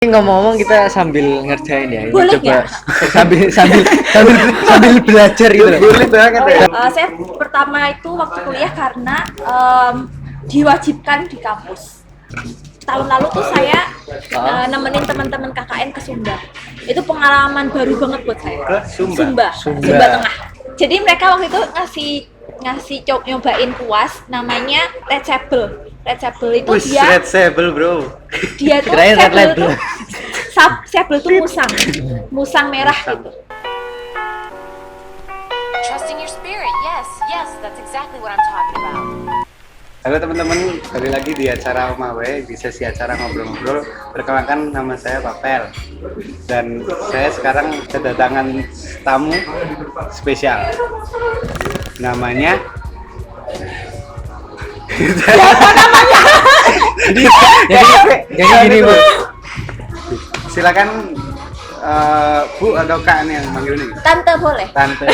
Ini ngomong-ngomong kita sambil ngerjain ya. Ini Boleh coba ya? sambil belajar gitu loh. Boleh banget ya. Saya pertama itu waktu kuliah karena diwajibkan di kampus. Tahun lalu tuh saya nemenin teman-teman KKN ke Sumba. Itu pengalaman baru banget buat saya. Ke Sumba? Sumba. Sumba Tengah. Jadi mereka waktu itu ngasih nyobain kuas namanya Red Sable. Red Sable itu Wih, dia Red Sable bro. dia tuh Kirain Red sable Label. tuh sable tuh musang merah gitu. Trusting your spirit, yes, that's exactly what I'm talking about. Halo teman-teman, kembali lagi di acara Omawe, di sesi acara ngobrol-ngobrol. Perkenalkan, nama saya Papel. Dan saya sekarang kedatangan tamu spesial. Namanya Jadi gini Bu. silakan Bu atau Kak nih yang manggil nih. Tante boleh? Tante.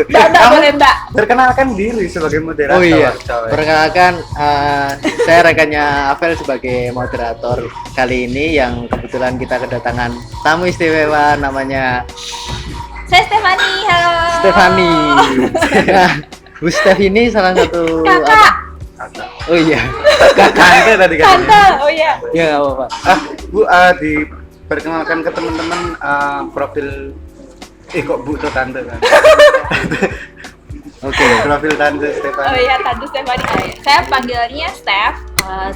Mbak boleh Mbak. Perkenalkan diri sebagai moderator. Oh iya. coy. Perkenalkan saya rekannya Avel sebagai moderator kali ini yang kebetulan kita kedatangan tamu istimewa namanya Saya Stefani, halo. Stefani. Nah, Bu Stef ini salah satu Kakak. Oh iya. Tante tadi kan. Tante, oh iya. Ya enggak apa-apa. Bu, diperkenalkan ke teman-teman profil kok Bu tuh Tante kan. Oke. Profil Tante Stefan. Oh iya, Tante Stefani. Saya panggilannya Stef.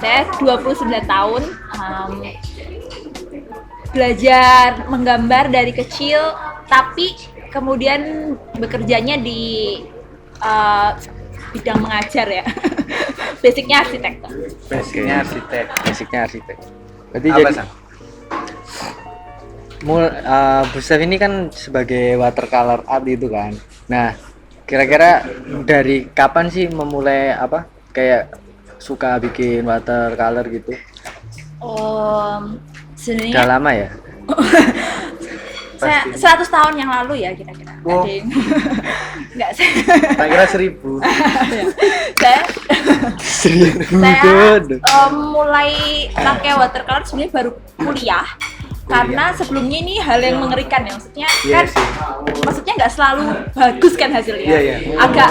Saya 29 tahun. Belajar menggambar dari kecil, tapi kemudian bekerjanya di bidang mengajar ya. Basicnya arsitektur. Basicnya arsitek. Basicnya arsitek. Berarti Apa jadi Sang? Bu Stef ini kan sebagai watercolor art itu kan. Nah, kira-kira dari kapan sih memulai kayak suka bikin watercolor gitu? Udah Sebenarnya lama ya? saya 100 tahun yang lalu ya kira-kira. Oh. Ada yang- Nggak saya. Tak kira 1000. saya Good. mulai pakai watercolor sebenarnya baru kuliah karena sebelumnya ini hal yang mengerikan ya, maksudnya Iya kan sih. maksudnya nggak selalu bagus kan hasilnya. Iya, iya. agak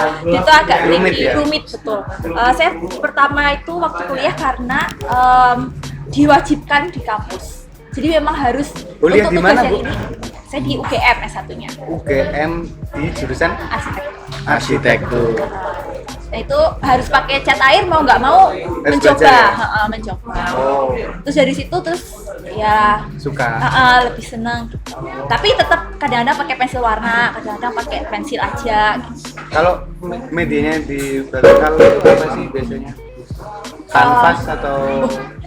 Rumit tricky, ya? rumit betul. Saya pertama itu waktu kuliah karena diwajibkan di kampus, jadi memang harus Kuliah di mana, tugas Bu? yang ini. Saya di UGM S1-nya UGM di jurusan arsitek. Arsitektur. Nah itu harus pakai cat air mau nggak mau mencoba, belajar ya? mencoba. Oh, Terus dari situ ya suka. lebih senang. Tapi tetap kadang-kadang pakai pensil warna, kadang-kadang pakai pensil aja. Gitu. Kalau medianya di watercolor itu apa sih biasanya? Kanvas atau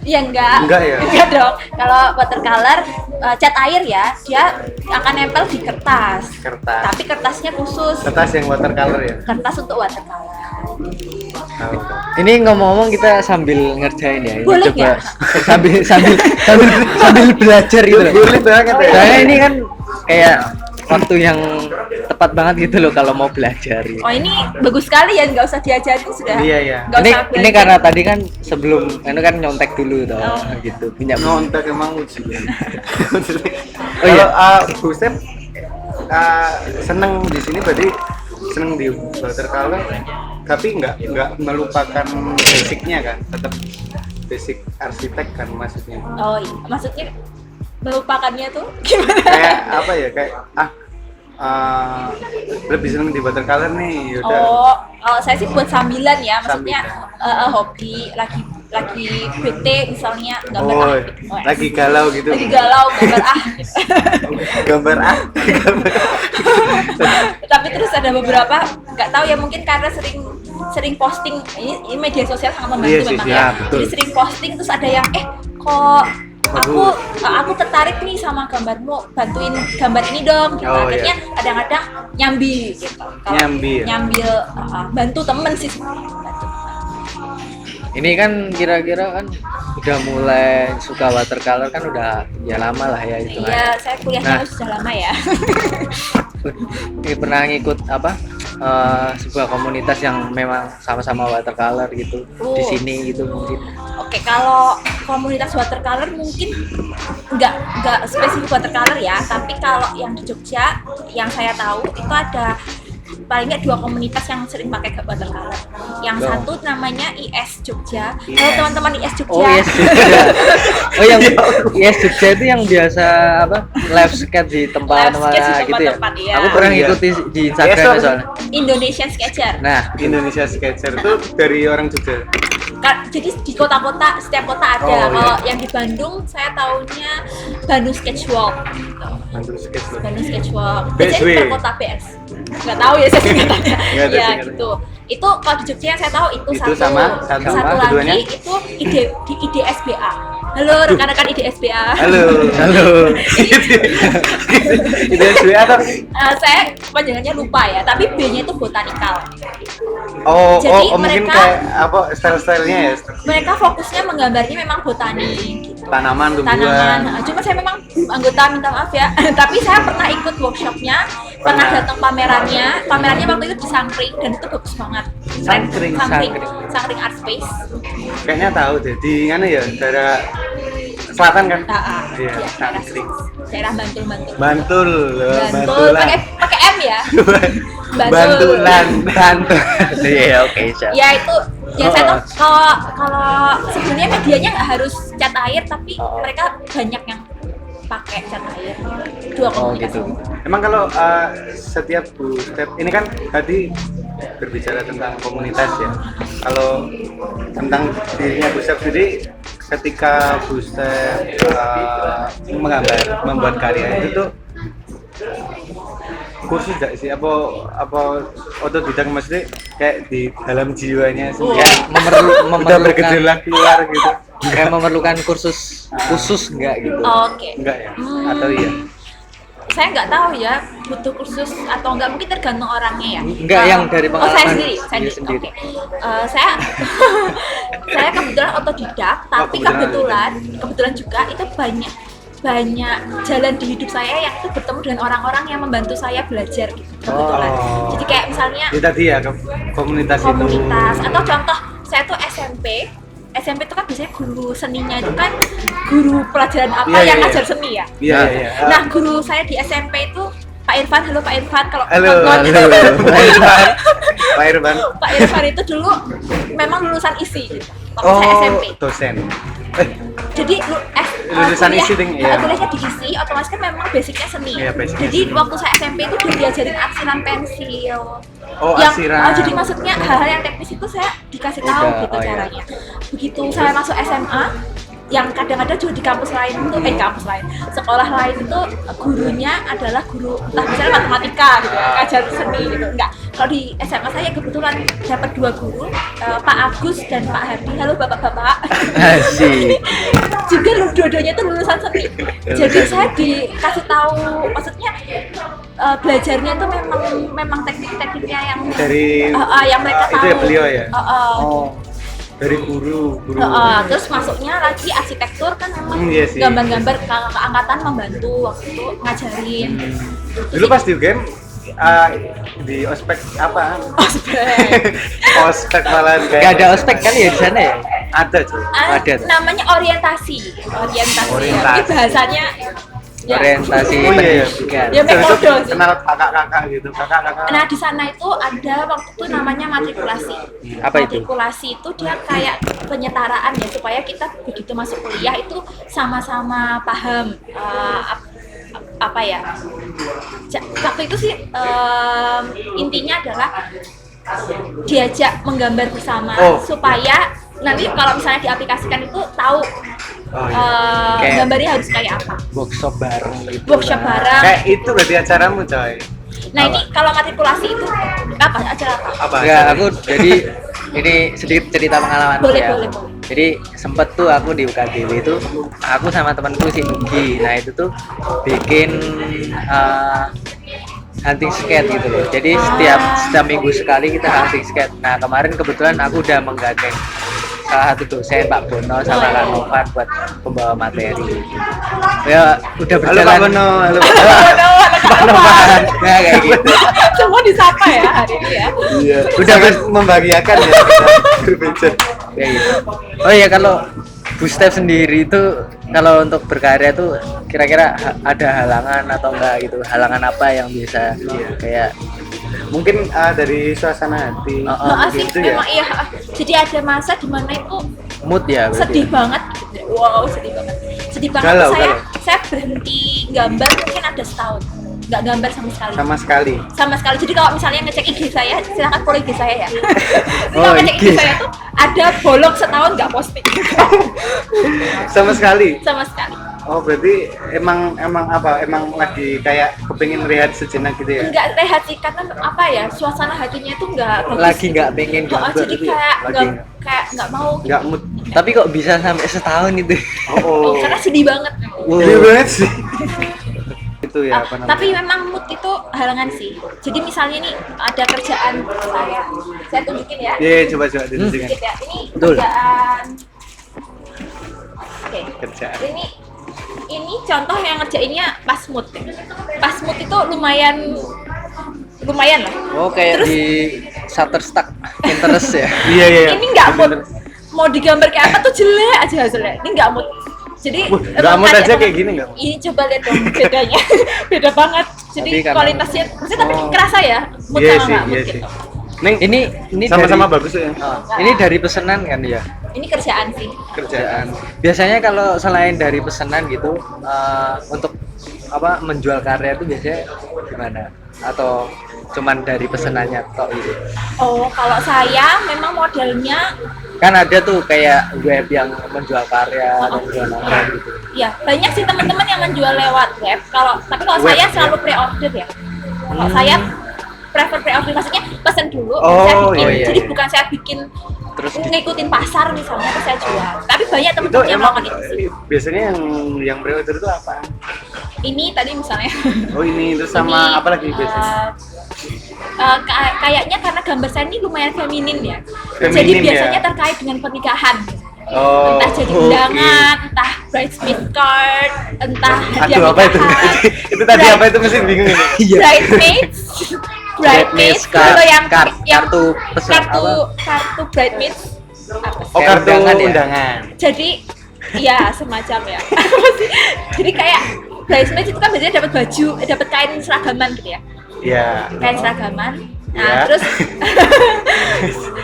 Iya enggak. Enggak ya? Enggak dong. Kalau watercolor cat air ya, dia akan nempel di kertas. kertas? Tapi kertasnya khusus. Kertas yang watercolor ya? Kertas untuk watercolor. Tahu. Ini ngomong-ngomong kita sambil ngerjain ya. Ini Boleh coba ya? sambil belajar gitu loh. Boleh banget ya? Soalnya ini kan kayak waktu yang tepat banget gitu loh kalau mau belajar. Gitu. Oh ini bagus sekali ya, nggak usah diajarin sudah. Iya, iya. Nggak Ini usah ini belajar. karena tadi kan sebelum itu kan nyontek dulu toh Oh. gitu. Punya Ngontek emang ujian. Oh iya. Kalau Bu Step seneng di sini berarti seneng di watercolor, tapi nggak melupakan basicnya kan, tetap basic arsitek kan maksudnya. Oh iya, maksudnya melupakannya tuh gimana? Kayak apa ya, kayak lebih seneng di watercolor nih, yaudah. Oh, saya sih buat sambilan ya, maksudnya Sambilan. hobi lagi bete misalnya gambar Oh, gitu. Oh, lagi galau gitu. lagi galau gambar Gambar Tapi terus ada beberapa nggak tahu ya, mungkin karena sering posting ini media sosial sangat membantu Iya sih, memang iya, ya. betul. Jadi sering posting terus ada yang kok aku tertarik nih sama gambarmu, bantuin gambar ini dong gitu. Oh, Akhirnya iya. kadang-kadang nyambi gitu. Kalau Nyambi ya? nyambil bantu temen sih sebenarnya, bantu. Ini kan kira-kira kan udah mulai suka watercolor kan udah ya lama lah ya itu. Iya, saya kuliahnya Nah. sudah lama ya. Ini pernah ngikut sebuah komunitas yang memang sama-sama watercolor gitu di Oh. sini gitu mungkin. Oke, kalau komunitas watercolor mungkin nggak spesifik watercolor ya, tapi kalau yang di Jogja yang saya tahu itu ada paling nggak 2 komunitas yang sering pakai watercolor. Yang satu namanya IS Jogja. Kalau teman-teman IS Jogja. Oh yes Jogja. Oh yang yes Jogja itu yang biasa apa live skate di tempat Live skate di gitu ya. tempat-tempat, iya. Aku pernah Iya. ngikuti di Instagram Yes, soalnya. Indonesian Sketcher. Nah, Indonesia Sketcher itu dari orang Jogja. Jadi di kota-kota, setiap kota ada. Oh, iya. Kalau yang di Bandung, saya taunya Bandung Sketchwalk. Gitu. Bandung Sketcher. Bandung Sketchwalk. BSW. Biasanya per kota PS. Nggak tahu ya saya singkatannya. Nggak ada Ya singkatannya. gitu. Itu kalau di Jogja yang saya tahu itu, Itu satu. sama, satu Satu keduanya? lagi itu di IDSBA. Halo rekan-rekan IDSBA. Halo. halo. Itu SW atau? Saya panjangannya lupa ya, tapi B-nya itu botanical. Oh, Jadi mungkin mereka- kayak apa style-stylenya ya? Mereka fokusnya menggambarnya memang botani gitu. Tanaman, Tanaman. tumbuhan. Cuma saya memang anggota, minta maaf ya. Tapi saya pernah ikut workshopnya, pernah datang pamerannya. Pamerannya waktu itu di Sangkring dan itu bagus banget. Sangkring, Sangkring Art Space. Kayaknya tahu deh di mana ya? Daerah selatan kan? Iya, Iya, Sangkring. daerah Bantul. Bantul, loh, Bantul, Bantulan. pakai M ya. Bantul. Bantulan, Bantul. Iya, oke, siap. Ya itu yang saya tahu kalau sebenarnya medianya nggak harus cat air, tapi mereka banyak yang pakai cat air. 2 Oh, komunitas. gitu. Emang kalau setiap ini kan tadi berbicara tentang komunitas ya. Kalau tentang dirinya Bustep sendiri, ketika Bustep menggambar, membuat karya itu tuh kursus gak sih? Apa otodidak, maksudnya kayak di dalam jiwanya sendiri udah memerlukan bergejolak keluar gitu? kayak memerlukan kursus khusus enggak gitu. Oke. Enggak ya? Atau iya? Saya nggak tahu ya butuh kursus atau enggak, mungkin tergantung orangnya ya. Enggak, yang dari Oh, pengalaman saya sendiri. dia sendiri. Oke. Saya saya kebetulan otodidak, tapi kebetulan. kebetulan juga itu banyak jalan di hidup saya yang itu bertemu dengan orang-orang yang membantu saya belajar gitu, kebetulan. Oh. Jadi kayak misalnya Itu tadi ya komunitas komunitas itu. atau contoh saya tuh SMP itu kan biasanya guru seninya itu kan guru pelajaran apa Iya, yang iya, ngajar iya. seni ya. Iya, iya. Nah, guru saya di SMP itu Pak Irfan. Halo Pak Irfan, kalau Halo, nonton. Pak Irfan. Pak Irfan. Pak Irfan itu dulu memang lulusan ISI gitu. Waktu Oh, saya SMP. dosen. Jadi Lulusan ISI ding, iya. kuliahnya di ISI, otomatis kan memang basicnya seni. Iya, basicnya Jadi seni. waktu saya SMP itu udah diajarin arsiran pensil. Oh, yang, arsiran. jadi maksudnya hal-hal yang teknis itu saya dikasih tahu Udah, gitu oh, iya. caranya. Begitu saya masuk SMA, yang kadang-kadang juga di kampus lain itu sekolah lain itu gurunya adalah guru entah misalnya matematika gitu ya, ngajar seni gitu. Enggak, kalau di SMA saya kebetulan dapat 2 guru, Pak Agus dan Pak Hadi. Halo bapak-bapak. Asik. Juga dua-duanya itu lulusan seni. Jadi saya dikasih tahu, maksudnya belajarnya itu memang teknik-tekniknya yang Dari yang mereka itu tahu. ya beliau ya? Oh, Dari guru. Terus masuknya lagi arsitektur kan memang Iya sih. gambar-gambar keangkatan membantu waktu itu ngajarin. Dulu pas di game di ospek apa? Ospek. Ospek malah enggak ada ospek kali ya di sana ya? Ada cuy. Ada tuh. Namanya orientasi. Orientasi. Ya. Ini bahasanya ya. Orientasi Oh, iya, iya. pendidikan. Ya, Terus itu metode sih. kenal kakak-kakak gitu. Kakak-kakak. Nah di sana itu ada waktu itu namanya matrikulasi. Apa itu? Matrikulasi itu dia kayak penyetaraan ya, supaya kita begitu masuk kuliah itu sama-sama paham apa ya. Waktu itu sih intinya adalah diajak menggambar bersama supaya nanti kalau misalnya diaplikasikan itu tahu Kayak- gambarnya harus kayak apa. Workshop bareng gitu. Workshop lah. bareng. Kayak itu berarti acaramu coy. Nah ini kalau matrikulasi itu apa acara apa? Apa? Enggak, aku jadi ini sedikit cerita pengalaman Boleh, ya. boleh. Jadi sempet tuh aku di UKDW itu aku sama temanku si Nugi. Nah itu tuh bikin hunting skate gitu loh. Jadi setiap minggu sekali kita hunting skate. Nah kemarin kebetulan aku udah menggandeng salah satu dosen Pak Bono sama Kang Novan buat pembawa materi. Ya udah Halo berjalan. Pak Bono, halo. Pak Novan. Nah kayak gitu. Semua disapa ya hari ini ya. Iya. Udah kan membahagiakan ya kita berbicara. Kayak gitu. Oh iya kalau Boostep sendiri itu kalau untuk berkarya tuh kira-kira ada halangan atau enggak gitu? Halangan apa yang bisa kayak Mungkin dari suasana hati Asik gitu ya. memang iya. Jadi ada masa dimana itu mood ya? berarti? sedih banget. Wow, sedih banget. Sedih banget Galau, tuh galau. saya berhenti gambar mungkin ada setahun. Nggak gambar sama sekali. Sama sekali. Sama sekali. Jadi kalau misalnya ngecek IG saya, silakan follow IG saya ya. Jadi Oh, kalau ngecek IG IG. saya tuh ada bolong setahun nggak posting. Sama sekali. Sama sekali. Oh, berarti emang apa? Emang lagi kayak kepengin rehat sejenak gitu ya? Nggak rehat sih karena apa ya, suasana hatinya itu nggak bagus. Lagi nggak pengen Oh, gambar jadi gitu ya? kayak Lagi nggak kayak nggak mau. Nggak mood. Tapi kok bisa sampai setahun itu? Oh, karena sedih banget. Iya banget sih. Itu ya apa namanya? Tapi memang mood itu halangan sih. Jadi misalnya nih ada kerjaan saya tunjukin ya. Iya, coba ditunjukin. Sedikit ya. Ini Betul. kerjaan. Oke. Kerjaan. Ini contoh yang ngerjainnya pas mood. Pas mood itu lumayan lah. Oh kayak Terus- di Shutterstock Pinterest ya? Iya. Ini nggak mood. Mau digambar kayak apa tuh jelek aja hasilnya. Ini nggak mood. Jadi Wah, nggak mood emang aja tadi kayak gini nggak? Ini coba lihat dong bedanya. Beda banget. Jadi Tapi karena- kualitasnya maksudnya tapi Oh. kerasa ya mood Iya sama sih, nggak mood iya gitu. sih. Neng, Ini sama-sama dari, bagus ya ini dari pesanan kan ya? Ini kerjaan sih. kerjaan. Biasanya kalau selain dari pesanan gitu, untuk apa menjual karya itu biasanya gimana? Atau cuman dari pesanannya tok gitu? Oh, kalau saya memang modelnya Kan ada tuh kayak web yang menjual karya atau menjual apa gitu. ya banyak sih teman-teman yang menjual lewat web. Tapi kalau Web, saya ya? selalu pre-order ya. Kalau saya prefer pre-order maksudnya pesan dulu Oh, saya bikin. iya, Jadi iya. bukan saya bikin Terus ngikutin pasar misalnya terus saya jual. Tapi banyak Itu teman-teman yang emang melakukan itu sih. biasanya yang pre-order itu apa? Ini tadi misalnya Oh ini itu sama ini, apa lagi biasanya? kayaknya karena gambar saya ini lumayan feminin ya. Feminin Jadi ya? biasanya terkait dengan pernikahan. Oh, Entah jadi oke. undangan, entah bridesmaid card, entah hadiah Aduh apa itu? nikahan. Itu tadi apa itu mesin bingung ini? Bridesmaids, bridesmaids, kalau yang kartu pesan kartu bridesmaids. Apa sih? Oh Kayak kartu undangan ya? undangan. Jadi ya semacam ya. Jadi kayak bridesmaids itu kan biasanya dapat baju, dapat kain seragaman gitu ya. Iya. Kain seragaman. Nah, Ya. terus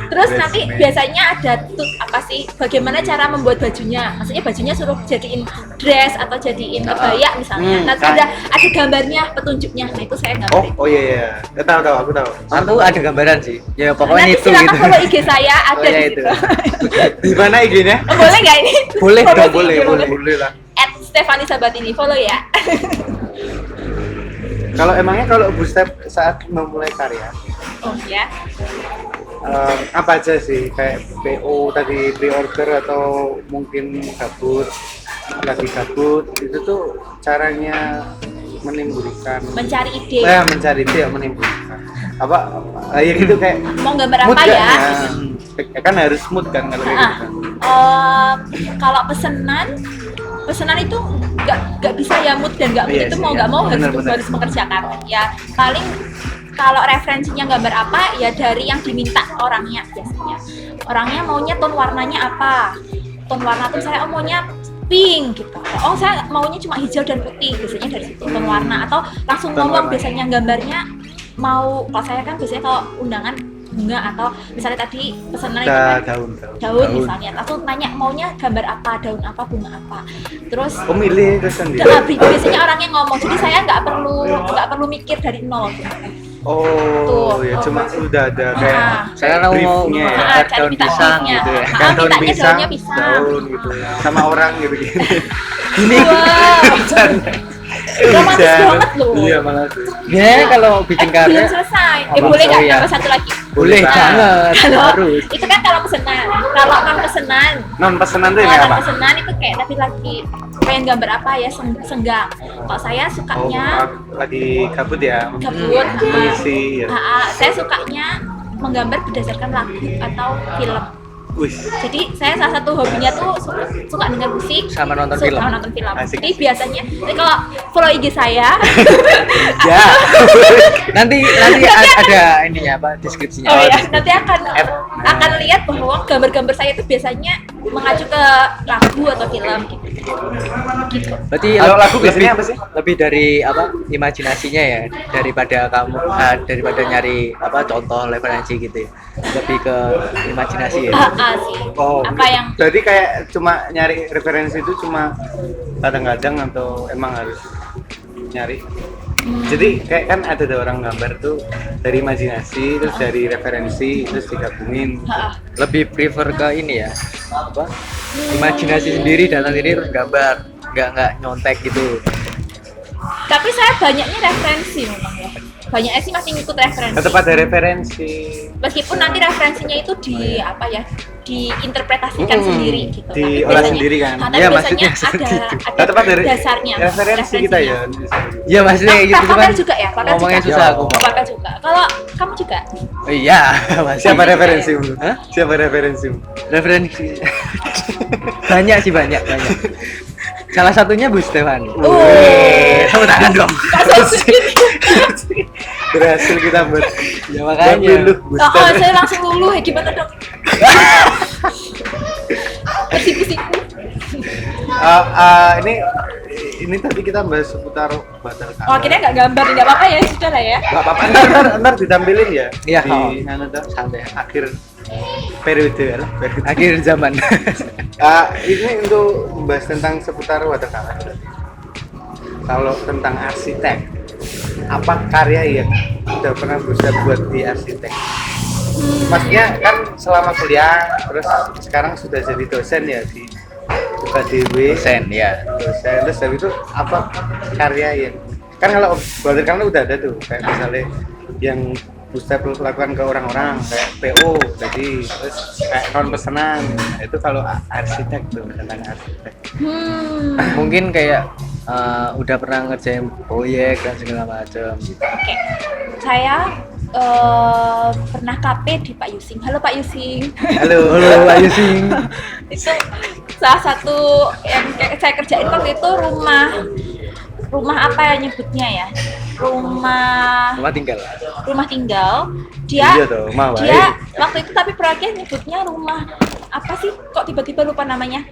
terus nanti Bridesmaid. biasanya ada apa sih bagaimana cara membuat bajunya? Maksudnya bajunya suruh jadiin dress atau jadiin kebaya misalnya. Nah, terus ada gambarnya, petunjuknya. Nah, itu saya nggak ngerti. Oh iya. Tahu aku tahu. Aku ada gambaran sih. Ya pokoknya Nanti itu silakan gitu. follow IG saya ada Oh, ya, di itu. situ. Di mana IG-nya? Boleh nggak ini? Boleh Promosi dong, IG boleh lah. @Stefani Sabatini, follow ya. Kalau kalau Boostep saat memulai karya, Oh ya. apa aja sih kayak PO tadi pre-order atau mungkin lagi gabut itu tuh caranya menimbulkan Mencari ide. mencari ide ya menimbulkan apa ya gitu kayak Mau gambar mood apa kan, ya? kan harus mood kan kalau kayak Ah, gitu kan. kalau pesanan itu nggak bisa ya mood dan nggak mood Iya itu sih, mau iya. nggak mau Benar-benar. harus mengerjakan ya paling kalau referensinya gambar apa ya dari yang diminta orangnya biasanya maunya tone warnanya apa, tone warna tuh saya maunya pink gitu, oh saya maunya cuma hijau dan putih biasanya dari situ tone warna atau langsung Tone ngomong warna. biasanya gambarnya mau kalau saya kan biasanya kalau undangan bunga atau misalnya tadi pesanan itu kan daun misalnya langsung nanya maunya gambar apa, daun apa, bunga apa, terus Milih terus sendiri. biasanya orangnya ngomong jadi saya nggak perlu mikir dari nol gitu. Oh ya cuma udah ada kayak Saya mau briefnya ya. gambar cari daun minta pisang briefnya. gitu ya. Kan daun mintanya pisang, daunnya pisang. daun gitu sama orang gitu gitu. Wow, romantis banget loh. Iya malah tuh. Biasanya kalau bikin karya belum selesai. Apa? Boleh nggak Oh, iya. tambah satu lagi? boleh Nah, banget Kalau harus. itu kan kalau pesanan, kalau non pesanan, Non pesanan tuh ini kalau non apa? pesanan itu kayak tadi lagi pengen gambar apa ya senggang. Kalau saya Oh, sukanya lagi kabut ya. gabut. Mengisi ya. Saya sukanya menggambar berdasarkan lagu atau film. Wih. Jadi saya salah satu hobinya tuh suka dengar musik Sama nonton suka film. nonton film. Asik. Jadi biasanya kalau follow IG saya Ya. Nanti ada ininya apa deskripsinya. oh ya nanti akan akan lihat bahwa gambar-gambar saya itu biasanya mengacu ke lagu atau film gitu. Berarti Kalau lagu lebih- biasanya apa sih? Lebih dari apa imajinasinya ya, daripada kamu daripada nyari apa contoh referensi gitu ya. Lebih ke imajinasi ya. Sih. Oh, Apa yang berarti kayak cuma nyari referensi itu cuma kadang-kadang atau emang harus nyari? Jadi kayak kan ada orang gambar tuh dari imajinasi, terus dari referensi, terus digabungin. Lebih prefer ke ini ya. Apa? Imajinasi sendiri, datang sendiri terus gambar. Nggak nyontek gitu. tapi saya banyaknya referensi memang ya. Banyaknya sih masih ngikut referensi. Tetap ada referensi. Meskipun nanti referensinya itu di apa ya, diinterpretasikan sendiri gitu. Diolah Tapi biasanya- sendiri kan? Tapi Iya, biasanya maksudnya ada seperti itu. Tetap ada dasarnya. referensi kita ya. Iya maksudnya kayak gitu Papel kan. juga ya, papel Ngomongnya juga. susah aku. Papel juga. Kalau kamu juga? Oh, iya, masih. Siapa referensimu? Hah? Siapa referensimu? Referensi. banyak sih banyak. Salah satunya Bu Stefani. Oh. Tepuk tangan dong. Berhasil kita buat Ya makanya. luluh, Oh, booster. saya langsung luluh ya, gimana dong? Bersiku-siku. Ini tadi kita bahas seputar batal Oh, akhirnya nggak gambar, nggak apa-apa ya, sudah lah ya. Nggak apa-apa, ntar ditampilin ya. Iya, di oh. santai akhir periode lah. Akhir zaman. Ini untuk membahas tentang seputar watercolor. Kalau tentang arsitek, apa karya yang udah pernah berusaha buat di arsitek? Maksudnya kan selama kuliah, terus sekarang sudah jadi dosen ya di UKDW. Dosen ya. Dosen, terus habis itu apa karya yang kan kalau watercolor udah ada tuh kayak misalnya yang Gustaf lakukan ke orang-orang kayak PO tadi, terus kayak kawan pesanan. Nah, itu kalau arsitek tuh tentang arsitek. Mungkin kayak udah pernah ngerjain proyek dan segala macam gitu. Oke, saya pernah KP di Pak Yusing. Halo Pak Yusing. Halo. Halo Pak Yusing. Itu salah satu yang saya kerjain waktu itu rumah apa ya nyebutnya ya, rumah Rumah tinggal. dia Iya toh, rumah dia wae. waktu itu tapi proyeknya nyebutnya rumah apa sih, kok tiba-tiba lupa namanya,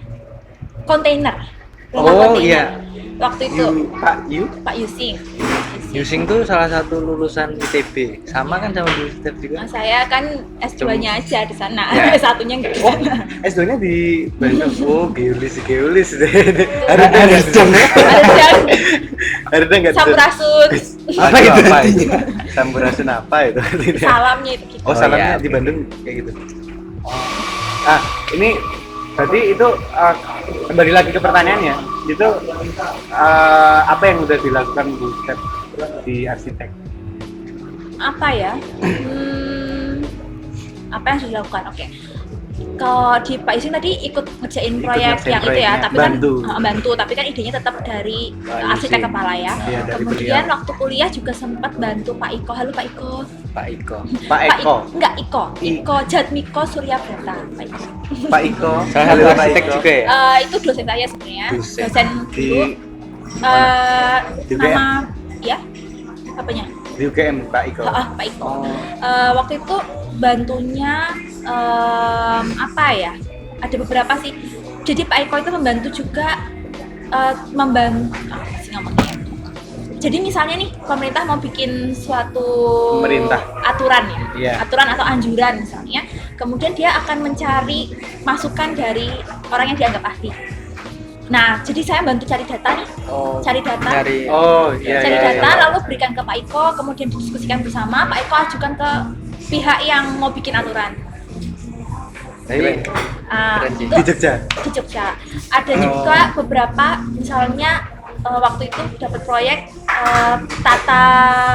kontainer, rumah Oh, kontainer. iya. Waktu itu Pak Yusing. Yusing tuh salah satu lulusan ITB. Sama kan sama Bu Stef juga. Nah, saya kan S2-nya aja di sana, Ya. S1-nya nggak di Oh, sana. S2-nya di Bandung. Oh, geolis deh. Ada jam ya. Ada yang Ada nggak? sampurasun, Apa itu? Sampurasun apa itu? salamnya itu gitu. Oh, Oh, salamnya iya. di Bandung kayak gitu. Ini berarti itu kembali lagi ke pertanyaannya. Itu apa yang udah dilakukan Bu Step di arsitek? Apa ya? Apa yang sudah dilakukan? Oke. Kalau di Pak Yusing tadi ikut ngerjain proyek ngerjain yang itu ya, proyeknya, tapi bantu. kan bantu, tapi kan idenya tetap dari Pak arsitek Yusing. kepala ya. Iya, dari Kemudian beliau. waktu kuliah juga sempat bantu Pak Iko. Halo Pak Iko. Pak Iko. Pak Eko. Enggak Iko. Iko Jatmiko Surya Brata. Pak Iko. Pak Iko. Salah satu arsitek juga ya. Itu dosen saya sebenarnya. Dosen. Dosen Di dulu. di UGM? Nama ya apanya? Di UGM Pak Iko. Pak Iko. Waktu itu bantunya apa ya? Ada beberapa sih. Jadi Pak Iko itu membantu juga membantu apa sih ngomongnya? Jadi misalnya nih pemerintah mau bikin suatu Pemerintah. aturan ya, Iya. aturan atau anjuran misalnya, kemudian dia akan mencari masukan dari orang yang dianggap ahli. Nah, jadi saya bantu cari data nih, cari data. Oh, iya. Cari iya, data iya. lalu berikan ke Pak Iko, kemudian didiskusikan bersama. Pak Iko ajukan ke pihak yang mau bikin aturan. Jadi Keren sih. di Jogja. Di Jogja. Ada juga beberapa, misalnya waktu itu dapat proyek tata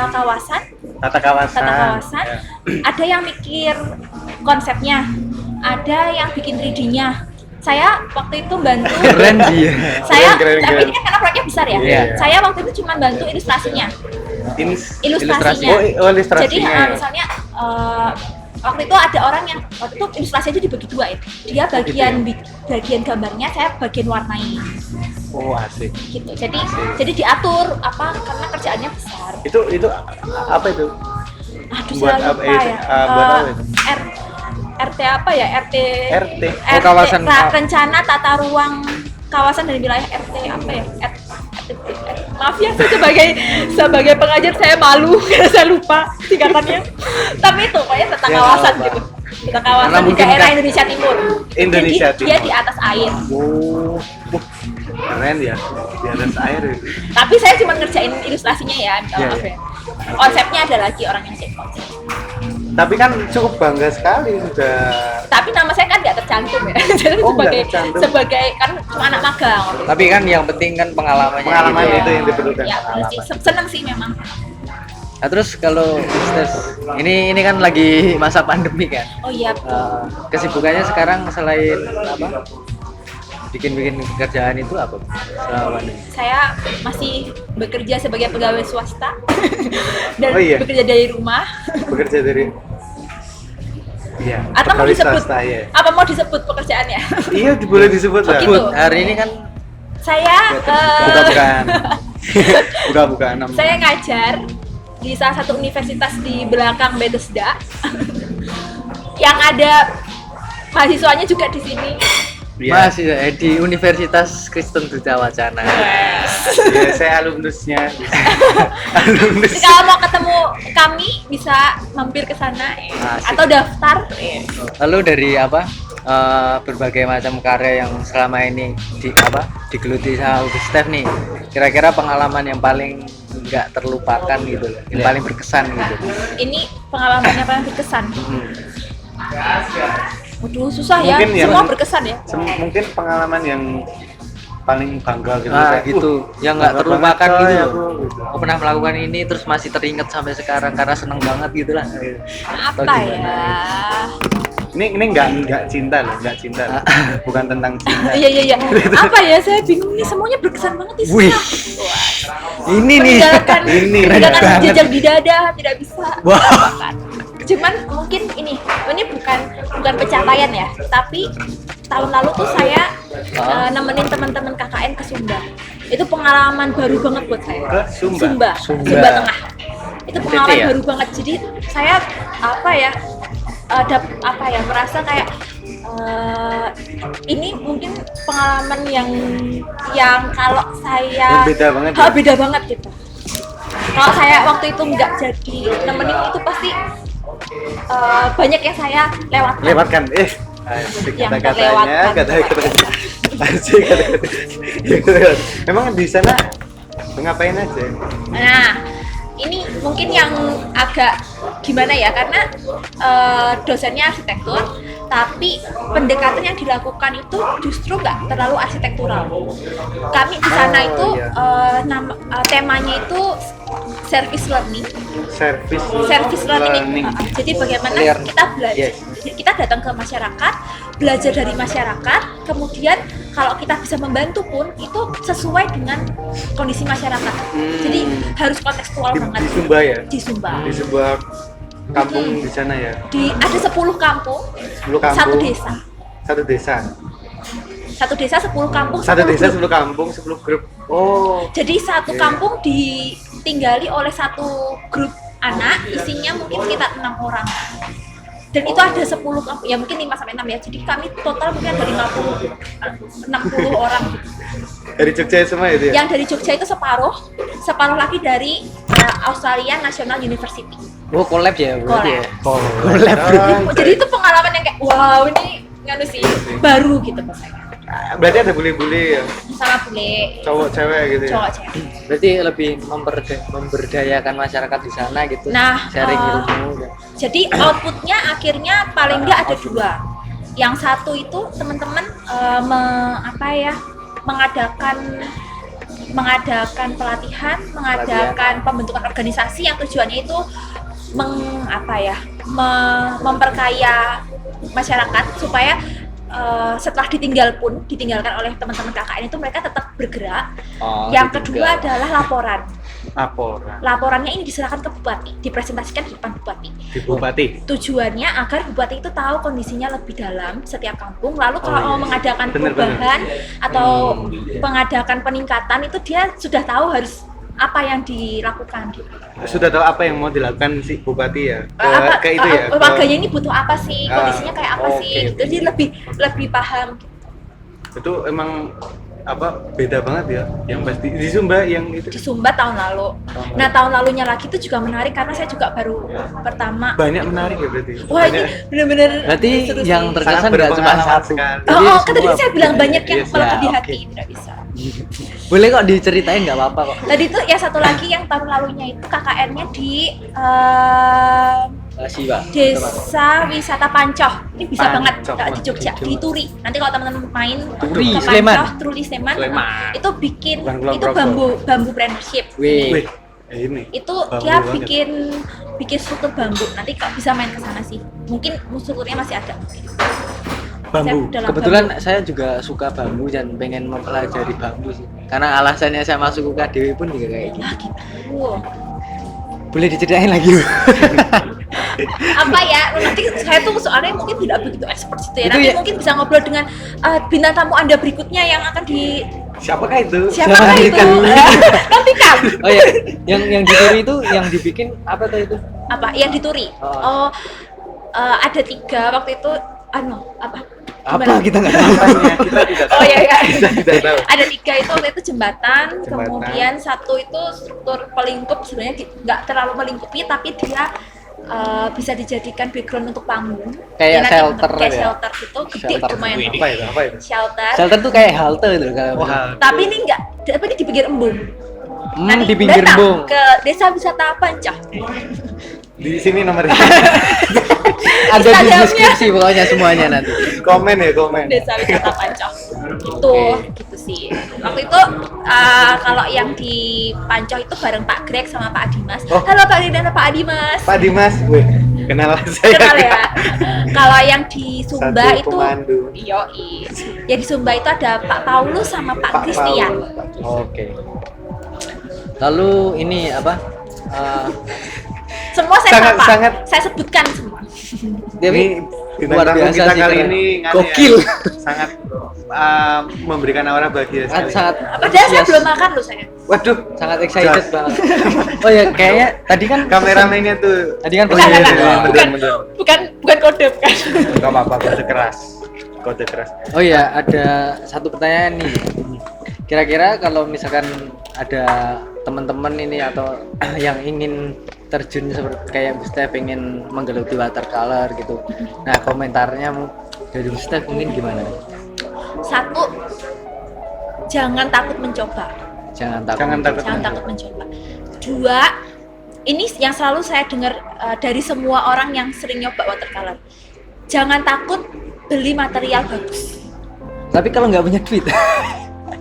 kawasan. Tata kawasan. Tata kawasan. Ya. Ada yang mikir konsepnya, ada yang bikin 3D-nya. Saya waktu itu bantu. Keren sih. Saya, Keren. tapi ini kan karena proyeknya besar ya. Iya. Saya waktu itu cuma bantu ilustrasinya. Ilustrasinya. Ilustrasinya. Jadi misalnya waktu itu ada orang yang waktu itu ilustrasi aja dibagi dua ya. Dia bagian gambarnya, saya bagian warnai. Oh, asik. Gitu. Jadi diatur apa karena kerjaannya besar. Itu apa itu? Aduh Buat saya apa lupa itu? ya. Buat apa itu? RT apa ya? RT. Oh, kawasan. rencana tata ruang kawasan dari wilayah RT apa ya? Maaf ya, saya sebagai pengajar saya malu karena saya lupa singkatannya. Tapi itu pokoknya tentang Ya, kawasan apa. gitu. Tentang kawasan Karena di mungkin daerah kan- Indonesia Timur. Indonesia Jadi dia Timur. di atas air. Oh, keren ya, di atas air itu. Tapi saya cuma ngerjain ilustrasinya ya, minta Iya, maaf iya. ya. Konsepnya ada lagi orang yang cek konsep. Tapi kan cukup bangga sekali sudah. Tapi nama saya kan nggak tercantum ya. Jadi Oh, nggak sebagai tercantum. sebagai kan cuma anak magang. Tapi kan yang penting kan pengalamannya. Pengalaman gitu ya. itu yang diperlukan. Ya, bener sih. Seneng sih memang. Nah, terus kalau Sisters, ini kan lagi masa pandemi kan. Oh iya. Kesibukannya sekarang selain apa? Bikin-bikin pekerjaan itu apa? Selama pandemi. Saya masih bekerja sebagai pegawai swasta dan Oh iya. bekerja dari rumah. Bekerja dari. Iya. Atau mau pegawai disebut swasta, ya. apa mau disebut pekerjaannya? Iya, boleh disebut lah. gitu. Hari ini kan Saya Bukan. Bukan nama. saya ngajar di salah satu universitas di belakang Bethesda yang ada mahasiswanya juga di sini. Iya. masih di Universitas Kristen Duta Wacana. Iya, saya alumnusnya. Alumnus. Jadi kalau mau ketemu kami bisa mampir ke sana Asik. atau daftar. Lalu dari apa? Berbagai macam karya yang selama ini digeluti sama Ugus Stef nih. Kira-kira pengalaman yang paling nggak terlupakan gitu loh, yang Iya. paling berkesan gitu. Ini pengalamannya paling berkesan. Hmm. Waduh, susah ya. Mungkin yang- Semua berkesan ya. Mungkin pengalaman yang paling bangga gitu. Nah, Kayak, gitu, yang nggak bangga terlupakan banget, gitu coy, loh. aku, gitu. Aku pernah melakukan ini terus masih teringat sampai sekarang karena seneng banget gitu lah. Apa gimana ya? Ini nggak cinta loh, nggak cinta loh. Bukan tentang cinta. Iya iya iya. Apa ya? Saya bingung nih. Semuanya berkesan banget nih. Wih. Wah. Ini nih. Meninggalkan Ini meninggalkan keren banget. jejak di dada tidak bisa. Wah. Lupakan. Cuman mungkin ini bukan pencapaian ya, tapi tahun lalu tuh saya nemenin teman-teman KKN ke Sumba. Itu pengalaman baru banget buat saya. Ke Sumba? Sumba Tengah. Itu pengalaman ya? baru banget. Jadi saya merasa kayak ini mungkin pengalaman yang kalau saya Beda banget ya? beda banget gitu. Kalau saya waktu itu nggak jadi nemenin itu pasti banyak yang saya lewatkan. Lewatkan. Asik Yang kata-katanya, terlewatkan. kata-katanya. Asik kata-katanya. Memang di sana ngapain aja? Nah, ini mungkin yang agak gimana ya, karena dosennya arsitektur, tapi pendekatan yang dilakukan itu justru nggak terlalu arsitektural. Kami di sana Oh, itu iya. temanya itu service learning. Service learning. Jadi bagaimana Learn. kita belajar, Yes. kita datang ke masyarakat, belajar dari masyarakat, kemudian kalau kita bisa membantu pun itu sesuai dengan kondisi masyarakat. Jadi harus kontekstual Di banget. Sumba ya? Di Sumba. Di sebuah kampung di sana ya? Ada 10 kampung, 10 kampung. satu desa. Satu desa. Satu desa 10 kampung, Satu 10 desa grup. 10 kampung, 10 grup. Oh. Jadi satu Iya. kampung ditinggali oleh satu grup anak, isinya mungkin sekitar 6 orang. Dan itu ada 10 kampung, ya mungkin 5 sampai 6 ya. Jadi kami total mungkin ada 60 orang. Dari Jogja semua itu ya? Yang dari Jogja itu separuh lagi dari Australian National University. Oh, collab ya berarti ya. Collab. Jadi itu pengalaman yang kayak wow, ini nganu sih baru gitu pas saya. Berarti ada bule-bule ya? Sama bule, Cowok cewek gitu ya? cowok cewek. Berarti lebih memberdayakan masyarakat di sana gitu. Nah, Sharing ilmu. Jadi outputnya akhirnya paling nggak ada 2. Yang satu itu teman-teman mengadakan pelatihan, mengadakan pembentukan organisasi yang tujuannya itu memperkaya masyarakat supaya setelah ditinggalkan oleh teman-teman KKN itu mereka tetap bergerak. Oh, Yang ditinggal. kedua adalah laporan. Laporannya ini diserahkan ke bupati, dipresentasikan di depan bupati. Di Bupati? Tujuannya agar bupati itu tahu kondisinya lebih dalam setiap kampung. Lalu kalau iya. mau mengadakan Bener, perubahan atau mengadakan peningkatan itu dia sudah tahu harus apa yang dilakukan gitu. Sudah tahu apa yang mau dilakukan si Bupati ya? Apa Ke itu ya? ke- warganya ini butuh apa sih, kondisinya kayak apa oke, sih oke. gitu. Jadi lebih paham. Itu emang apa beda banget ya? Yang pasti di Sumba yang itu Di Sumba tahun lalu. Nah, tahun lalunya lagi itu juga menarik karena saya juga baru pertama. banyak menarik ya berarti. Wah, ini bener-bener Berarti seru yang sih. terkesan Sangat nggak cuma berpengalaman satu. sekali. Jadi Oh, kan tadi semua- saya bilang banyak yang Yes, melekat ya, di oke. hati, nggak bisa. Boleh kok diceritain nggak apa-apa kok. Tadi tuh ya satu lagi yang tahun lalunya itu KKN-nya di Kasih Pak. Desa Wisata Pancoh. Ini bisa banget Pancoh, di Jogja, di Turi. Nanti kalau teman-teman main Turi, ke Sleman. Pancoh, Turi Sleman, Sleman. itu bikin Bukan Kulon itu Progo. bambu apprenticeship. Wih. Wih, ini. Itu Bambu dia banget. bikin struktur bambu. Nanti kalau bisa main ke sana sih. Mungkin strukturnya masih ada. Bambu. Saya dalam Kebetulan bambu. saya juga suka bambu dan pengen mempelajari bambu sih. Karena alasannya saya masuk UKDW pun juga kayak gitu. Ah, gitu. Boleh diceritain lagi? Bu? Apa ya, nanti saya tuh soalnya mungkin tidak begitu expert situ ya. Itu Nanti ya- mungkin bisa ngobrol dengan bintang tamu Anda berikutnya yang akan di Siapakah itu? siapakah Siapa itu? Nantikan. Oh ya, yang di Turi itu yang dibikin apa tuh itu? Apa yang di Turi? Oh. Ada 3 waktu itu apa? Apa Gimana? kita nggak tahu. Apanya? Kita tidak tahu. Oh iya iya. Kita tidak tahu. Ada 3 itu waktu itu jembatan, Jembatan. kemudian 1 itu struktur pelingkup, sebenarnya nggak terlalu melingkupi tapi dia bisa dijadikan background untuk panggung. Kayak Dia nanti shelter kayak ya? shelter gitu, gede Shelter. lumayan. Apa itu? Apa itu? Shelter. Shelter tuh kayak halte gitu kalau. Wah, Tapi ini enggak, tapi ini di pinggir embung. Di pinggir datang embung. ke desa wisata Pancoh. di sini nomornya. Ada di Instagramnya. deskripsi pokoknya semuanya nanti. Komen ya, komen. Desa wisata Pancoh. Gitu sih. Waktu itu kalau yang di Pancoh itu bareng Pak Greg sama Pak Adimas. Oh. Halo Pak Greg dan Pak Adimas. Pak Dimas, wih, kenal saya. Kenal ya. Kalau yang di Sumba Satu itu pemandu. Yoi. Ya di Sumba itu ada Pak Paulus sama Pak Christian. Oke. Lalu ini apa? Semua saya Sangat- sapa. sangat- Saya sebutkan semua. Tapi bintang luar tamu biasa kita sih, kali keren. ini kan Gokil. ya, sangat memberikan aura bahagia sekali. Sangat Padahal saya antusias. belum makan loh saya. Waduh, Sangat excited Jas. banget. Oh ya, kayaknya tadi kan kameramennya tuh. Tadi kan Bukan, iya, bukan, iya, bukan, bener. bukan kode bukan. Gak apa-apa, kode keras. Kode keras. Oh iya, ada satu pertanyaan nih. Kira-kira kalau misalkan ada teman-teman ini atau yang ingin terjun seperti kayak Gustaf pengen menggeluti watercolor gitu. Nah, komentarnya dari Gustaf mungkin gimana? 1, jangan takut mencoba. Jangan takut. Jangan takut. Jangan takut mencoba. 2, ini yang selalu saya dengar dari semua orang yang sering nyoba watercolor. Jangan takut beli material bagus. Tapi kalau nggak punya duit.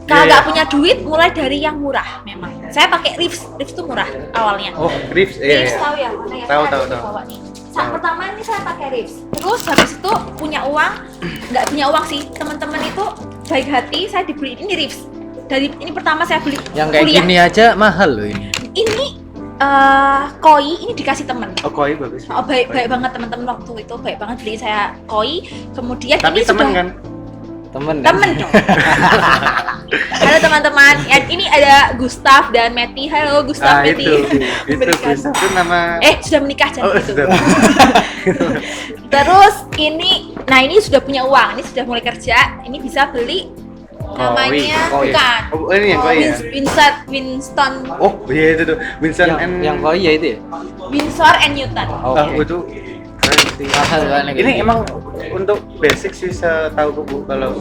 Kalau Iya, nggak iya. punya duit, mulai dari yang murah memang. Saya pakai Reeves itu murah awalnya. Oh, Rips, iya, Reeves iya. tahu ya? Mana ya? Tahu, Saya tahu, ada di tahu. bawah nih. Pertama ini saya pakai Reeves. Terus habis itu punya uang, nggak punya uang sih. Teman-teman itu baik hati, saya dibeli ini Reeves. Dari ini pertama saya beli Yang kayak kuliah. gini aja mahal loh ini. Ini koi ini dikasih temen. Oh, koi bagus. Oh baik banget teman-teman waktu itu baik banget beli saya koi. Kemudian Tapi ini temen sudah kan? Temen. temen dong. Halo teman-teman, ini ada Gustaf dan Meti. Halo Gustaf, Meti. itu Memberikan- Gustaf itu nama. sudah menikah jangan Oh, gitu. sudah. Terus ini, nah ini sudah punya uang, ini sudah mulai kerja, ini bisa beli namanya Koi. bukan. Oh, ini yang koi ya? Winston, Oh, iya itu tuh. Vincent yang koi ya itu ya? Windsor and Newton. Oke. itu keren sih. Mahal soalnya kayak Ini gitu. emang untuk basic sih saya tahu Bu kalau